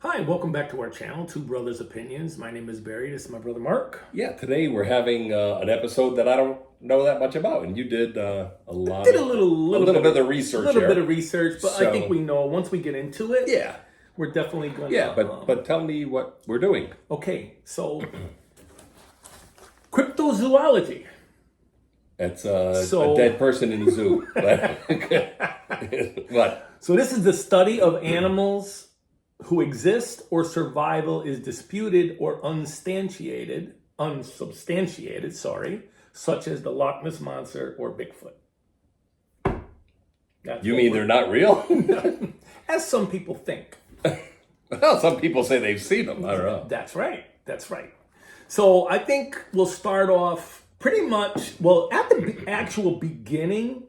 Hi, welcome back to our channel, Two Brothers Opinions. My name is Barry. This is my brother Mark. Yeah, today we're having an episode that I don't know that much about, and you did a little bit of research. A little bit of research, but I think we know once we get into it. Yeah, we're definitely going to. Yeah, but tell me what we're doing. Okay, so cryptozoology. It's a dead person in the zoo. What? So this is the study of animals who exist or survival is disputed or unsubstantiated, such as the Loch Ness Monster or Bigfoot. You mean they're not real? As some people think. Well, some people say they've seen them. I don't know. That's right. So I think we'll start off pretty much, well, at the actual beginning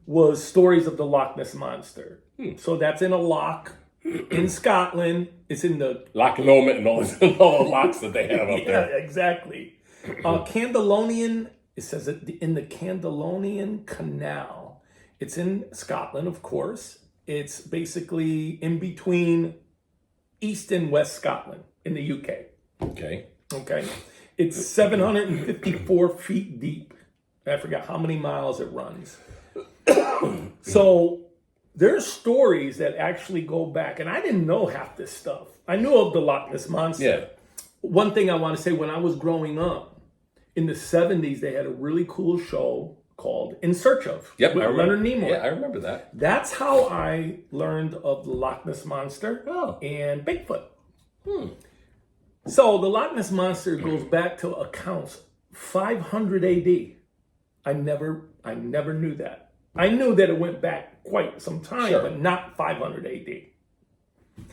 was stories of the Loch Ness Monster. So that's in a loch in Scotland. It's in the Loch Lomond and all the locks that they have up there. Yeah, exactly. Candlonian, it says in the Candlonian Canal. It's in Scotland, of course. It's basically in between East and West Scotland in the UK. Okay. It's 754 feet deep. I forgot how many miles it runs. So there's stories that actually go back, and I didn't know half this stuff. I knew of the Loch Ness Monster. Yeah. One thing I want to say, when I was growing up, in the 70s, they had a really cool show called In Search Of. Yep, with Leonard Nimoy. Yeah, I remember that. That's how I learned of the Loch Ness Monster and Bigfoot. So the Loch Ness Monster goes back to accounts 500 AD. I never knew that. I knew that it went back quite some time, but not 500 AD.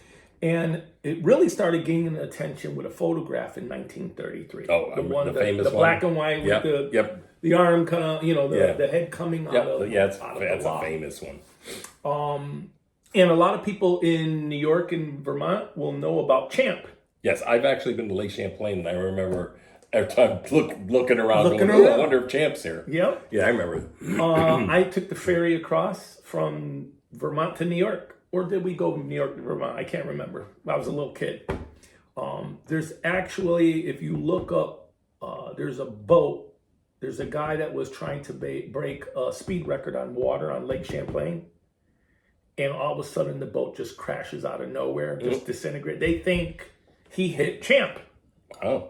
And it really started gaining attention with a photograph in 1933. Oh, the famous the black and white with the arm, the head coming out of. Yeah, that's a famous one. And a lot of people in New York and Vermont will know about Champ. Yes, I've actually been to Lake Champlain, and I remember every time looking around, I wonder if Champ's here. Yep. Yeah, I remember. I took the ferry across from Vermont to New York. Or did we go from New York to Vermont? I can't remember. I was a little kid. There's actually, if you look up, there's a boat. There's a guy that was trying to break a speed record on water on Lake Champlain. And all of a sudden, the boat just crashes out of nowhere, just disintegrates. They think he hit Champ. Oh.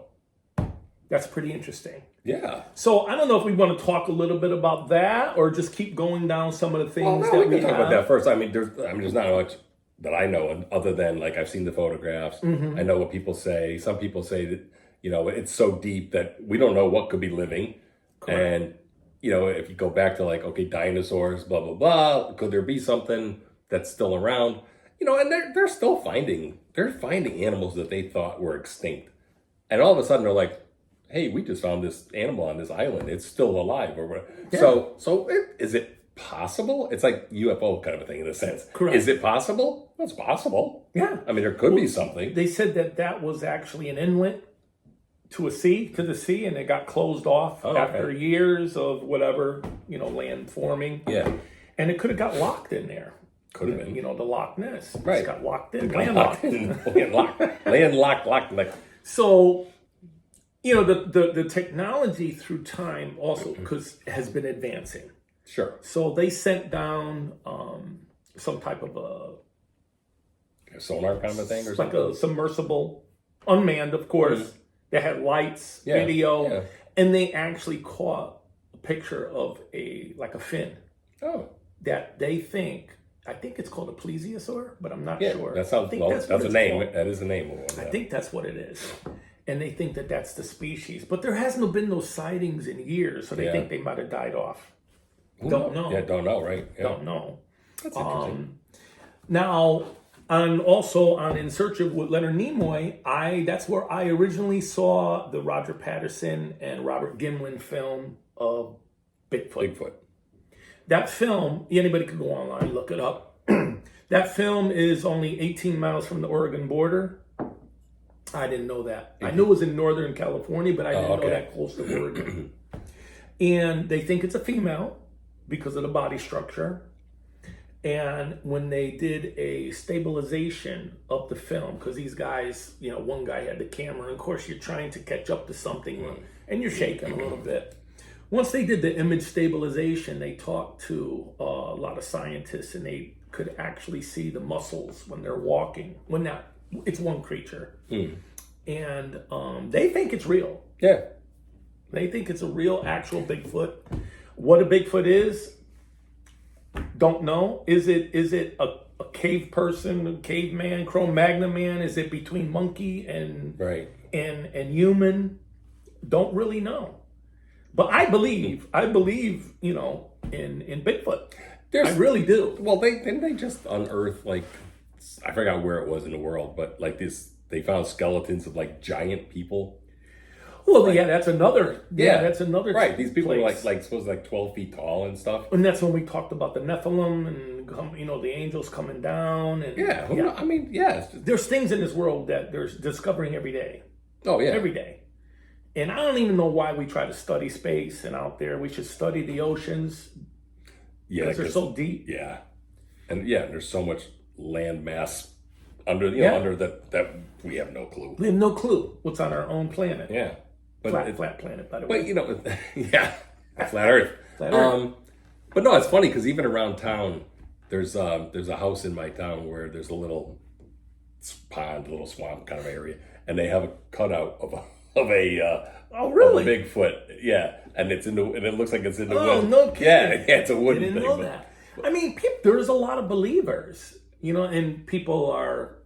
That's pretty interesting. Yeah. So I don't know if we want to talk a little bit about that or just keep going down some of the things we can talk about that first. There's not much that I know other than I've seen the photographs. I know what people say. Some people say that, it's so deep that we don't know what could be living. Correct. And, if you go back to dinosaurs, blah, blah, blah, could there be something that's still around? And they're still finding animals that they thought were extinct. And all of a sudden they're like, hey, we just found this animal on this island. It's still alive, or whatever. Yeah. So is it possible? It's like UFO kind of a thing in a sense. Correct. Is it possible? Well, it's possible. Yeah. I mean, there could be something. They said that was actually an inlet to the sea, and it got closed off after years of whatever, land forming. Yeah. And it could have got locked in there. Could have been. The Loch Ness. Right. It got locked in. Landlocked. Landlocked. So, the technology through time also has been advancing. Sure. So they sent down some type of a sonar kind of a thing, or like something? a submersible, unmanned, of course. That had lights, video, and they actually caught a picture of a fin. Oh. That they think. I think it's called a plesiosaur, but I'm not sure. That sounds that's a name. Called. That is the name of one. I think that's what it is. And they think that that's the species. But there hasn't been no sightings in years, so they think they might have died off. Don't know. Yeah, don't know, right? Yeah. Don't know. That's interesting. Now, on In Search Of with Leonard Nimoy, that's where I originally saw the Roger Patterson and Robert Gimlin film of Bigfoot. That film, anybody could go online, look it up. That film is only 18 miles from the Oregon border. I didn't know that. I knew it was in Northern California, but I didn't know that close to Oregon. And they think it's a female because of the body structure. And when they did a stabilization of the film, because these guys, one guy had the camera, and of course you're trying to catch up to something, and you're shaking a little bit. Once they did the image stabilization, they talked to a lot of scientists, and they could actually see the muscles when they're walking. It's one creature, and they think it's real. Yeah. They think it's a real, actual Bigfoot. What a Bigfoot is, don't know. Is it a cave person, a caveman, Cro-Magnon man? Is it between monkey and and human? Don't really know. But I believe, in Bigfoot. I really do. Well, didn't they just unearth, like, I forgot where it was in the world, but like they found skeletons of like giant people. Well, that's another. That's another. Right, these people place. are like supposed to be like 12 feet tall and stuff. And that's when we talked about the Nephilim and the angels coming down. And I mean, it's just, there's things in this world that there's discovering every day. Oh yeah, every day. And I don't even know why we try to study space and out there. We should study the oceans. Yeah, because they're so deep. Yeah, and there's so much land mass under under that we have no clue. We have no clue what's on our own planet. Yeah, but flat planet, by the way. But flat Earth. Flat Earth. But no, it's funny because even around town, there's a house in my town where there's a little pond, a little swamp kind of area, and they have a cutout of a oh really? Of a Bigfoot, yeah, and it looks like it's in the wood. Oh no kidding! Yeah, it's a wooden thing. I didn't know that. But, I mean, there's a lot of believers, and people are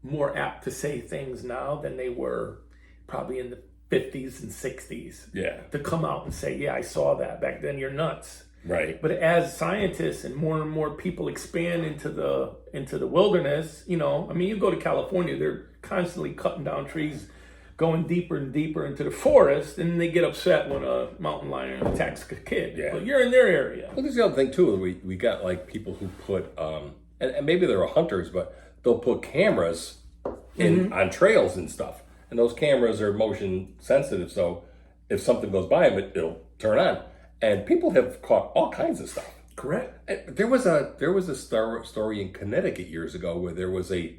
more apt to say things now than they were probably in the 50s and 60s. Yeah, to come out and say, "Yeah, I saw that." Back then, you're nuts. Right. But as scientists and more people expand into the wilderness, I mean, you go to California, they're constantly cutting down trees, going deeper and deeper into the forest, and they get upset when a mountain lion attacks a kid. Yeah. But you're in their area. Well, there's the other thing too. We got like people who put and maybe they're hunters, but they'll put cameras on trails and stuff, and those cameras are motion sensitive, so if something goes by them, it'll turn on. And people have caught all kinds of stuff. Correct. And there was a story in Connecticut years ago where there was a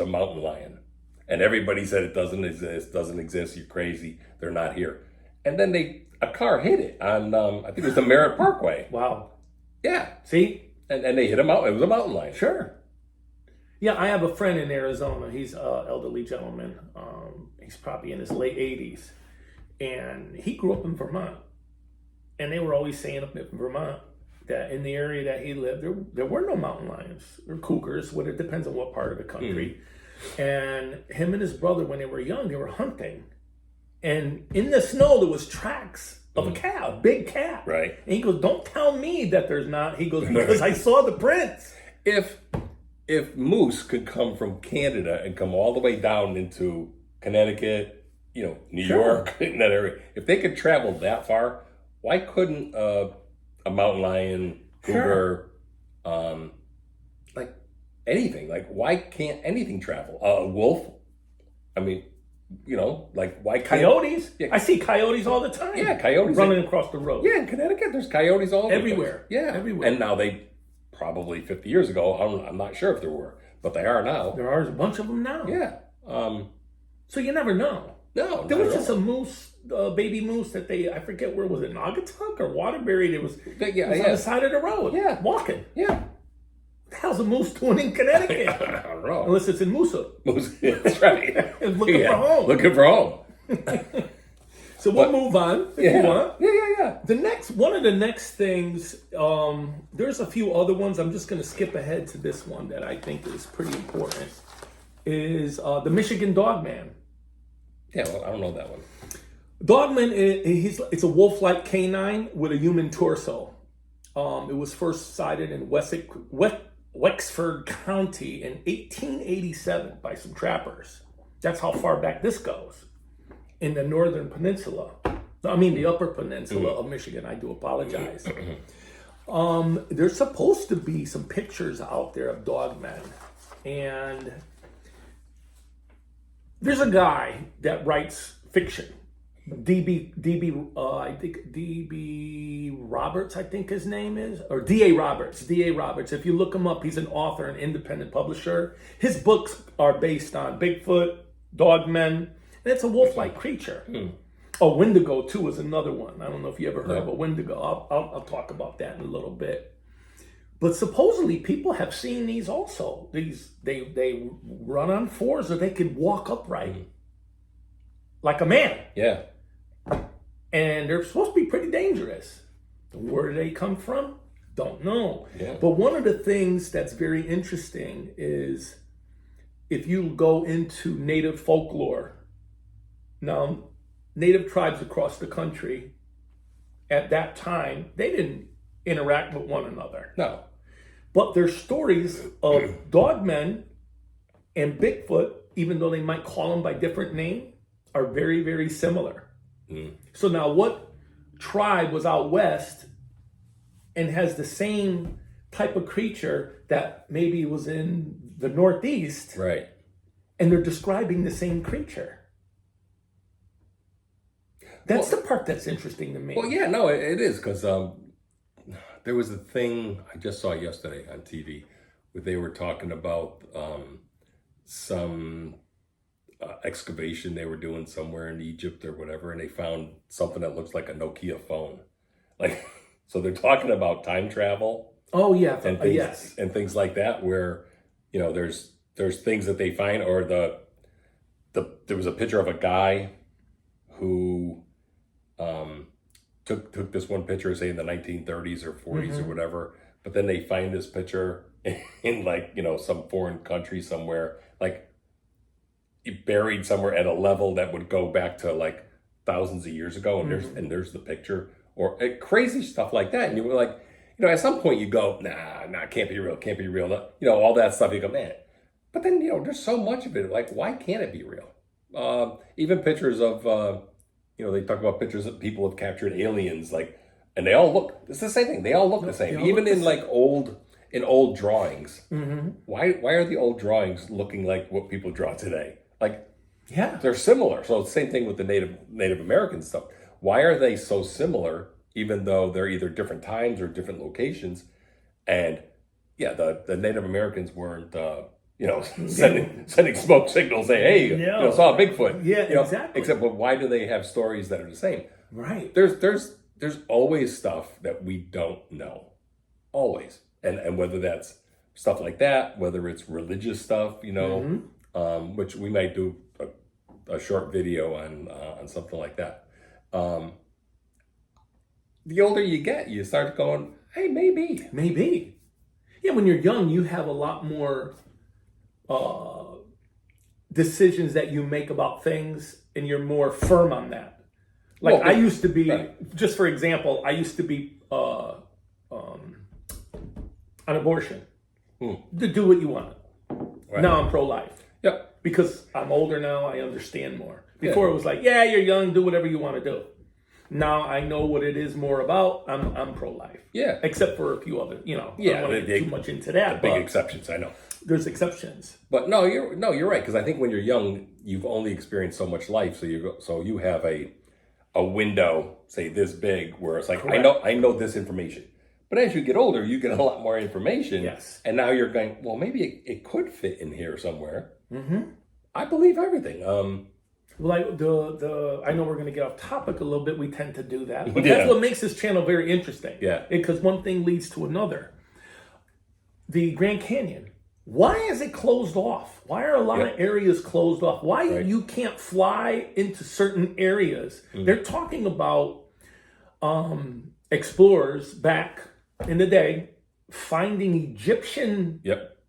mountain lion, and everybody said it doesn't exist. You're crazy. They're not here. And then a car hit it on I think it was the Merritt Parkway. Wow. Yeah. See? And they hit him out. It was a mountain lion. Sure. Yeah, I have a friend in Arizona. He's an elderly gentleman. He's probably in his late 80s, and he grew up in Vermont. And they were always saying up in Vermont that in the area that he lived, there were no mountain lions or cougars. It depends on what part of the country. And him and his brother, when they were young, they were hunting. And in the snow, there was tracks of a cow, a big cat. Right. And he goes, "Don't tell me that there's not." He goes, "Because I saw the prints." If moose could come from Canada and come all the way down into Connecticut, New York, in that area, if they could travel that far, why couldn't a mountain lion, cougar, like anything? Like, why can't anything travel? A wolf? I mean, like, why can't... Coyotes? Yeah. I see coyotes all the time. Yeah, coyotes. Running across the road. Yeah, in Connecticut, there's coyotes all over everywhere. The place. Yeah, everywhere. And now probably 50 years ago, I'm not sure if there were, but they are now. There are a bunch of them now. Yeah. So you never know. No, there was just a moose, baby moose that I forget where was it, Naugatuck or Waterbury? It was on the side of the road. Yeah. Walking. Yeah. What the hell's a moose doing in Connecticut? I don't know. Unless it's in Moosa. That's right. Looking for home. Looking for home. So we'll move on if you want. Yeah. One of the next things, there's a few other ones. I'm just going to skip ahead to this one that I think is pretty important, is the Michigan Dogman. Yeah, well, I don't know that one. Dogman, it's a wolf-like canine with a human torso. It was first sighted in Wexford County in 1887 by some trappers. That's how far back this goes. In the northern peninsula. I mean, the upper peninsula of Michigan. I do apologize. There's supposed to be some pictures out there of dogmen. And there's a guy that writes fiction. I think DB Roberts, I think his name is, or DA Roberts. DA Roberts. If you look him up, he's an author, an independent publisher. His books are based on Bigfoot, dogmen, and it's a wolf-like creature. Oh, Wendigo too is another one. I don't know if you ever heard of a Wendigo. I'll talk about that in a little bit. But supposedly people have seen these also. They run on fours, or they can walk upright like a man. Yeah. And they're supposed to be pretty dangerous. Where do they come from? Don't know. Yeah. But one of the things that's very interesting is if you go into native folklore. Now, native tribes across the country at that time, they didn't interact with one another. No. But their stories of dogmen and Bigfoot, even though they might call them by different names, are very, very similar. So now what tribe was out west and has the same type of creature that maybe was in the Northeast, Right. and they're describing the same creature? That's the part that's interesting to me. Well, yeah, no, it is, because there was a thing I just saw yesterday on TV where they were talking about some excavation they were doing somewhere in Egypt or whatever, and they found something that looks like a Nokia phone. Like, so they're talking about time travel. Oh yeah, and things, yes, and things like that, where there's things that they find, or there was a picture of a guy who took this one picture, say in the 1930s or 40s or whatever, but then they find this picture in like some foreign country somewhere, like buried somewhere at a level that would go back to like thousands of years ago, and there's the picture, or crazy stuff like that, and you were like, at some point you go, nah, can't be real, all that stuff. You go, man, but then there's so much of it. Like, why can't it be real? Even pictures of they talk about pictures that people have captured aliens, like, and they all look. It's the same thing. They all look the same, even in like old drawings. Why are the old drawings looking like what people draw today? Like, yeah, they're similar. So it's the same thing with the Native American stuff. Why are they so similar, even though they're either different times or different locations? And yeah, the Native Americans weren't sending smoke signals saying, hey, saw a Bigfoot. Yeah, exactly. Except, but why do they have stories that are the same? Right. There's always stuff that we don't know. Always. And whether that's stuff like that, whether it's religious stuff, which we might do a short video on something like that. The older you get, you start going, hey, maybe. Yeah, when you're young, you have a lot more decisions that you make about things, and you're more firm on that. Like, I used to be, just for example, I used to be on abortion. To do what you want. Right. Now I'm pro-life. Yep. Because I'm older now, I understand more. Before it was like, yeah, you're young, do whatever you want to do. Now I know what it is more about. I'm pro-life. Yeah. Except for a few other, I don't want to get too much into that. The big exceptions, I know. There's exceptions. But you're right, because I think when you're young, you've only experienced so much life, so you have a window, say this big, where it's like, correct. I know this information. But as you get older, you get a lot more information. Yes. And now you're going, well, maybe it could fit in here somewhere. I believe everything. Like I know we're going to get off topic a little bit. We tend to do that. But that's what makes this channel very interesting. Yeah. Because one thing leads to another. The Grand Canyon. Why is it closed off? Why are a lot of areas closed off? Why you can't fly into certain areas? They're talking about explorers back in the day finding Egyptian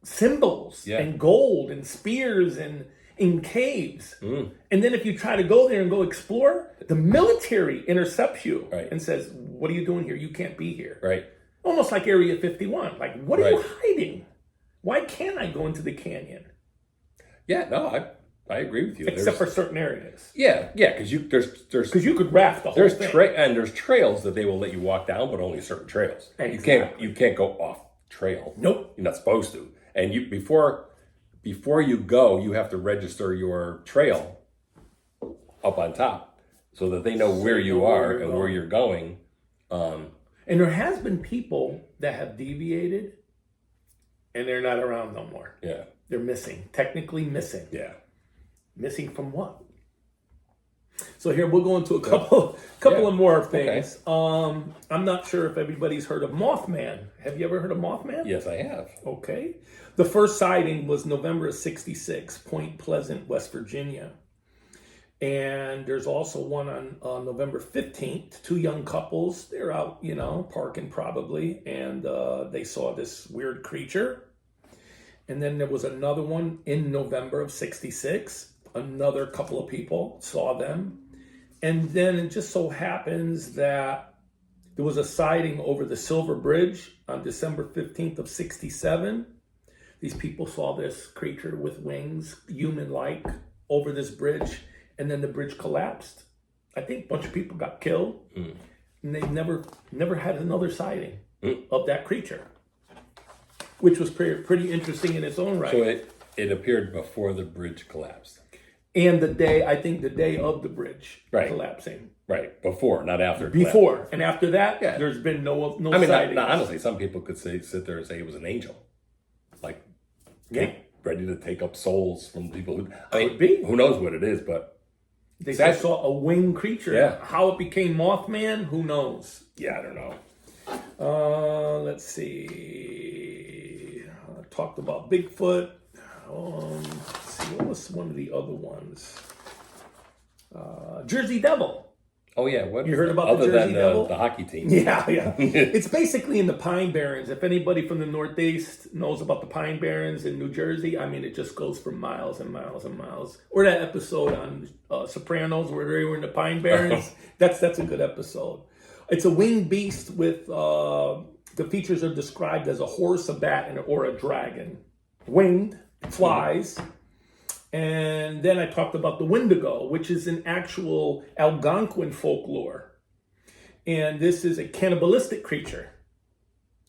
symbols and gold and spears and in caves. And then if you try to go there and go explore, the military intercepts you and says, what are you doing here? You can't be here. Right. Almost like Area 51. Like, what are you hiding? Why can't I go into the canyon? Yeah, no, I agree with you. Except for certain areas. Yeah, because you could raft the whole thing. And there's trails that they will let you walk down, but only certain trails. Exactly. You can't go off trail. Nope. You're not supposed to. And before you go, you have to register your trail up on top. so that they know where you are and where you're going. And there has been people that have deviated and they're not around no more. Yeah. They're missing, technically missing. Yeah. Missing from what? So here we'll go into a couple of more things. Okay. I'm not sure if everybody's heard of Mothman. Have you ever heard of Mothman? Yes, I have. Okay. The first sighting was November of '66, Point Pleasant, West Virginia. And there's also one on November 15th. Two young couples, they're out, parking probably, and they saw this weird creature. And then there was another one in November of '66. Another couple of people saw them. And then it just so happens that there was a sighting over the Silver Bridge on December 15th of '67. These people saw this creature with wings, human-like, over this bridge. And then the bridge collapsed. I think a bunch of people got killed. And they never had another sighting of that creature, which was pretty interesting in its own right. So it appeared before the bridge collapsed. And the day of the bridge collapsing. Right, before, not after. Before. And after that, there's been no sightings. Honestly, some people could sit there and say it was an angel. Like, ready to take up souls from people who... who knows what it is, but... They just saw a winged creature. Yeah. How it became Mothman, who knows? Yeah, I don't know. Let's see. I talked about Bigfoot. Let's see. What was one of the other ones? Jersey Devil. Oh, yeah. What you heard about the Jersey Devil? The hockey team. Yeah. It's basically in the Pine Barrens. If anybody from the Northeast knows about the Pine Barrens in New Jersey, it just goes for miles and miles and miles. Or that episode on Sopranos where they were in the Pine Barrens. That's a good episode. It's a winged beast with, the features are described as a horse, a bat, or a dragon. Winged, flies. And then I talked about the Wendigo, which is an actual Algonquin folklore. And this is a cannibalistic creature.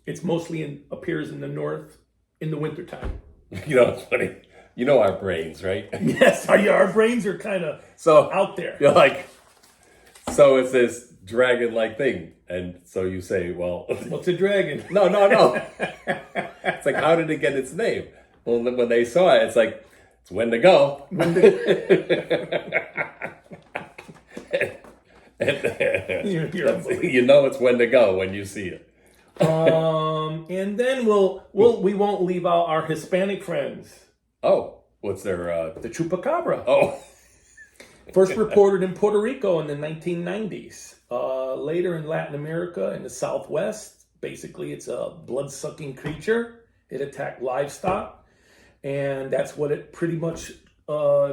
It's mostly appears in the north in the wintertime. It's funny. Our brains, right? Yes, our brains are kind of out there. You're like, so it's this dragon-like thing. And so you say, well... What's a dragon? No. It's like, how did it get its name? Well, when they saw it, it's like, it's Wendigo. You know it's Wendigo when you see it. And then we won't leave out our Hispanic friends. Oh, what's their the chupacabra? Oh, first reported in Puerto Rico in the 1990s. Later in Latin America in the Southwest. Basically, it's a blood-sucking creature. It attacked livestock. And that's what it pretty much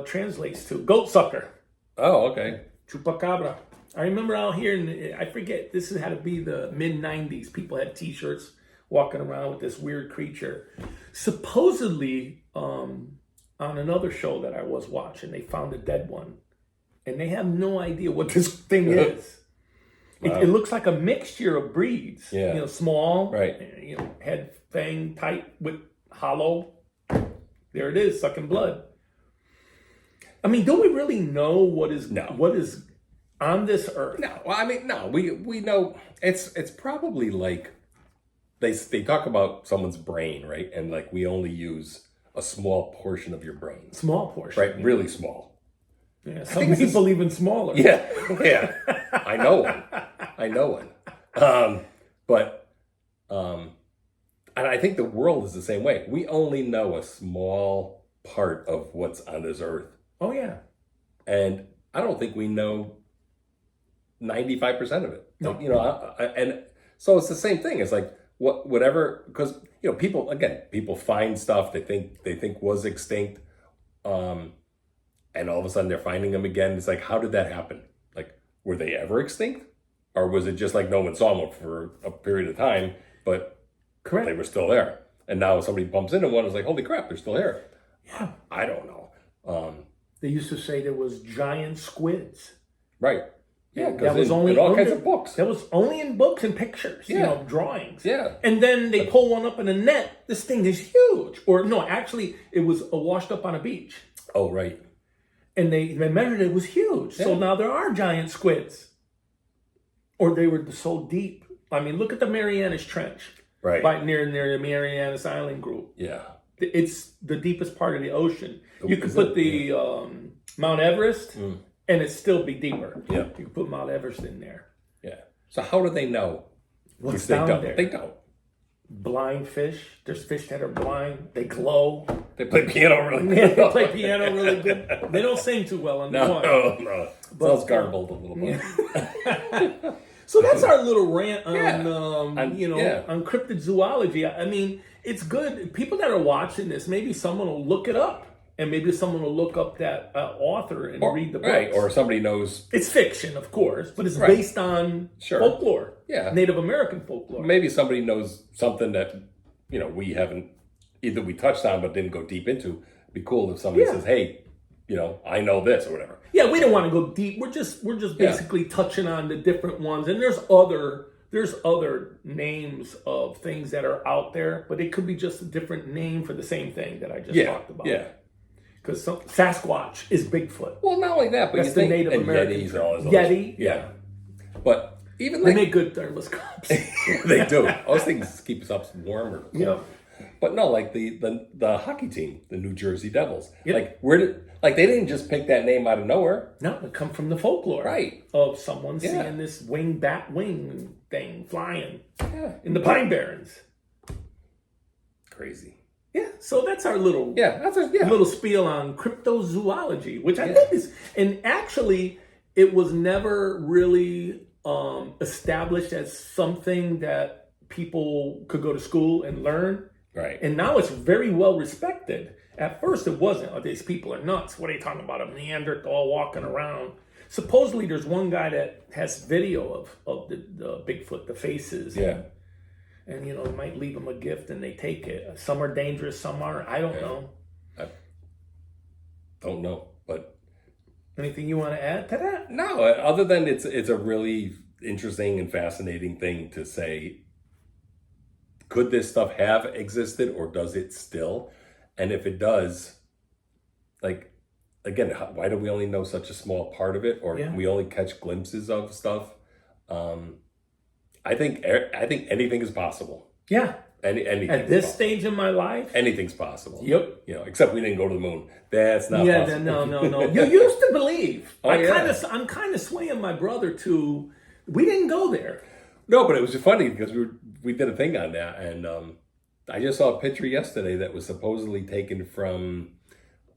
translates to. Goat sucker. Oh, okay. Chupacabra. I remember out here, I forget, this had to be the mid-90s. People had T-shirts walking around with this weird creature. Supposedly, on another show that I was watching, they found a dead one. And they have no idea what this thing is. Wow. It looks like a mixture of breeds. Yeah. Small. Right. Head, fang, tight, with hollow. There it is, sucking blood. Do we really know what is on this earth? No. Well, no. We know it's probably like they talk about someone's brain, right? And like we only use a small portion of your brain. Small portion. Right, really small. Yeah, some people even smaller. Yeah. I know one. And I think the world is the same way. We only know a small part of what's on this earth. Oh, yeah. And I don't think we know 95% of it. No. And so it's the same thing. It's like whatever, because people find stuff they think was extinct, and all of a sudden they're finding them again. It's like, how did that happen? Like, were they ever extinct, or was it just like no one saw them for a period of time, but correct, they were still there, and now somebody bumps into one and is like, holy crap, they're still here. Yeah, I don't know. They used to say there was giant squids. Right. Yeah, that was only in all kinds of books. That was only in books and pictures, drawings. Yeah. And then they pull one up in a net. This thing is huge. Or no, actually, it was washed up on a beach. Oh, right. And they measured it was huge. So Yeah. now there are giant squids. Or they were so deep. I mean, look at the Marianas Trench. Right. Right near the Marianas Island group. Yeah. It's the deepest part of the ocean. You could Is put it? the Mount Everest, and it'd still be deeper. Yeah. You could put Mount Everest in there. Yeah. So how do they know? What's if they down don't? there? They don't. Blind fish. There's fish that are blind. They glow. They play piano really Yeah, good. they play piano really good. They don't sing too well on the No, one. no. Sounds garbled a little bit. So that's our little rant on, Yeah. on cryptozoology. I mean, it's good. People that are watching this, maybe someone will look it up, and maybe someone will look up that author and read the books. Right. Or somebody knows. It's fiction, of course, but it's Right. based on Sure. folklore. Yeah. Native American folklore. Maybe somebody knows something that, we haven't, either we touched on but didn't go deep into. It'd be cool if somebody says, hey, I know this or whatever. Yeah, we don't want to go deep. We're just basically touching on the different ones, and there's other names of things that are out there, but it could be just a different name for the same thing that I just talked about. Yeah. Because Sasquatch is Bigfoot. Well, not only that, but That's you the think Native and American Yetis and all this. Yeti, Yeah. But even They like make good thermos cups. they do. Those things keep us warm or cold. Yeah. But no, like the hockey team, the New Jersey Devils. Yep. They didn't just pick that name out of nowhere. No, it come from the folklore, Right. Of someone Yeah. seeing this bat wing thing flying Yeah. in the Pine Barrens. Crazy. Yeah, so that's our little little spiel on cryptozoology, which I think is, and actually, it was never really established as something that people could go to school and learn. Right. And now it's very well respected. At first, it wasn't. Oh, these people are nuts. What are you talking about? A Neanderthal walking around. Supposedly, there's one guy that has video of the Bigfoot, the faces. Yeah. And it might leave them a gift and they take it. Some are dangerous, some aren't. I don't know. I don't know, but Anything you want to add to that? no. Other than it's a really interesting and fascinating thing to say. Could this stuff have existed, or does it still? And if it does, like, again, why do we only know such a small part of it, or we only catch glimpses of stuff? I think anything is possible. Yeah. Anything At this stage in my life? anything's possible. Yep. Except we didn't go to the moon. That's not possible. No. You used to believe. Oh, I'm kind of swaying my brother to, we didn't go there. No, but it was just funny because we did a thing on that, and I just saw a picture yesterday that was supposedly taken from,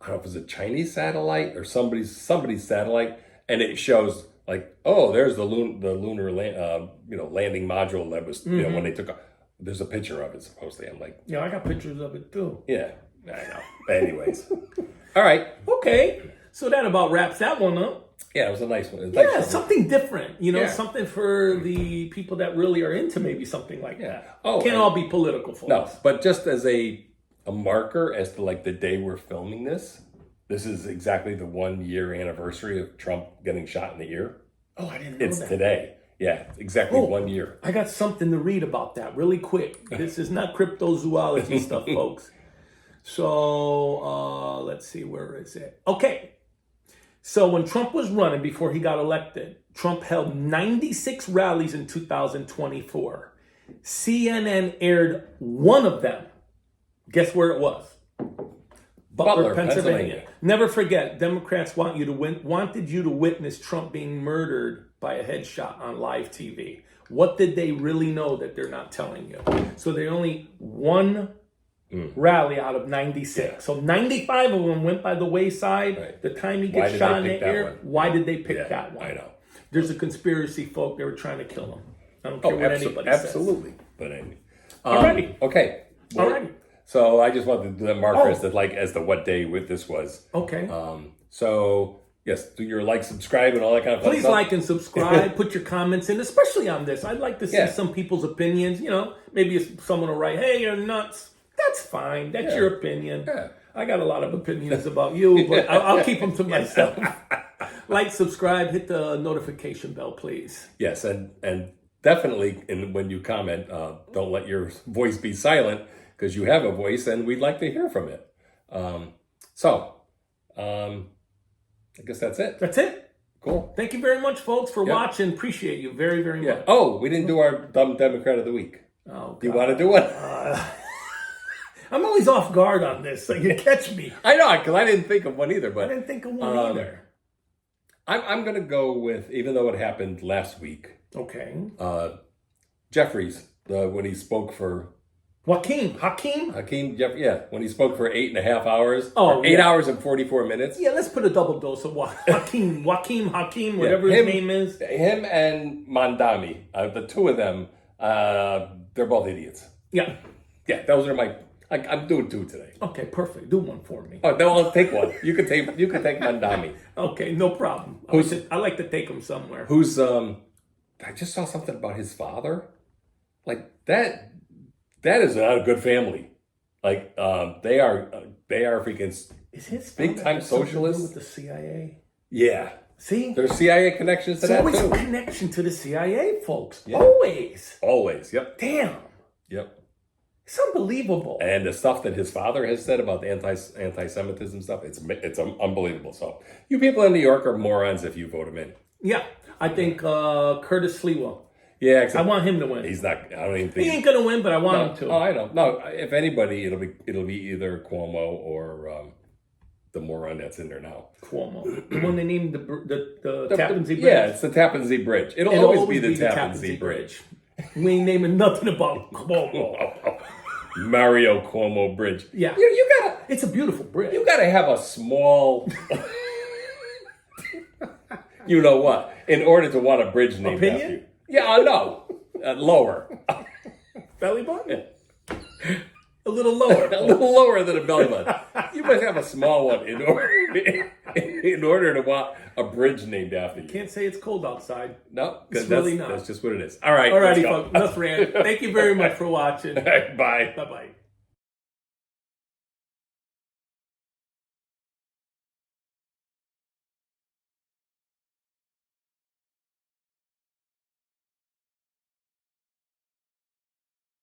I don't know if it was a Chinese satellite or somebody's satellite, and it shows like, oh, there's the lunar landing module that was when they took off. There's a picture of it supposedly. I'm like, Yeah, I got pictures of it too. yeah, I know. Anyways, all right, Okay. So that about wraps that one up. yeah, it was a nice one. It was a nice Yeah, one. something different, Yeah. something for the people that really are into maybe something like that. Oh, Can't and- all be political, folks. No, but just as a marker as to like the day we're filming this is exactly the 1 year anniversary of Trump getting shot in the ear. Oh, I didn't know It's that. today. Yeah, exactly 1 year. I got something to read about that really quick. This is not cryptozoology stuff, folks. So let's see, where is it? Okay. So when Trump was running before he got elected, Trump held 96 rallies in 2024. CNN aired one of them. Guess where it was? Butler, Pennsylvania. Never forget, Democrats wanted you to witness Trump being murdered by a headshot on live TV. What did they really know that they're not telling you? So they only one rally out of 96. So 95 of them went by the wayside. Right. The time he Why gets did shot they in pick the that ear, one? why did they pick that one? I know. There's a conspiracy, folk. They were trying to kill him. I don't care what anybody absolutely. But anyway. Alrighty. Okay. Well, Alrighty. So I just wanted to do that marker as to what day this was. Okay. So yes, do your like, subscribe, and all that kind of fun Please stuff. like and subscribe. Put your comments in, especially on this. I'd like to see some people's opinions. Maybe if someone will write, "Hey, you're nuts." That's fine. That's your opinion. Yeah. I got a lot of opinions about you, but I'll keep them to myself. Like, subscribe, hit the notification bell, please. Yes, and definitely, when you comment, don't let your voice be silent, because you have a voice and we'd like to hear from it. I guess that's it. That's it. Cool. Thank you very much, folks, for Yeah. watching. Appreciate you very, very Yeah. much. Oh, we didn't do our dumb Democrat of the week. Oh, Do you want to do it? I'm always off guard on this, so you catch me. I know, because I didn't think of one either. I But didn't think of one either. I'm going to go with, even though it happened last week, Okay. Jeffries, when he spoke for Hakeem. Hakeem Jeff, when he spoke for 8.5 hours, Oh, or 8 hours and 44 minutes. Yeah, let's put a double dose of Hakeem, whatever his name is. Him and Mandami, the two of them, they're both idiots. Yeah. Yeah, those are my. I'm doing two today. Okay, perfect. Do one for me. Oh no, I'll take one. You can take Mandami. Okay, no problem. I like to take him somewhere. Who's I just saw something about his father. Like that is not a good family. Like they are freaking Is his big time socialists with the CIA? Yeah. See, There's CIA connections to that always too. a connection to the CIA, folks. Yeah. Always. Always. Yep. Damn. Yep. It's unbelievable. And the stuff that his father has said about the anti-Semitism stuff, it's unbelievable. So you people in New York are morons if you vote him in. Yeah, I think Curtis Sliwa. Yeah, I want him to win. He's not. I don't even think He ain't gonna win, but I want him to. Oh, I know. No, if anybody, it'll be either Cuomo or the moron that's in there now. Cuomo, the one they named the Tappan Zee Bridge. Yeah, it's the Tappan Zee Bridge. It'll always be the Tappan Zee Bridge. We ain't naming nothing about Cuomo. Mario Cuomo Bridge. Yeah, you gotta. It's a beautiful bridge. You gotta have a small. You know what? In order to want a bridge named Opinion? after you. Yeah, no. Lower. Belly button? A little lower. A little lower than a belly button. You must have a small one in order to want a bridge named after you. Can't say it's cold outside. No, It's really not. That's just what it is. All right. Alrighty, let's go. folks. Enough rant. Thank you very much for watching. Bye. Bye-bye.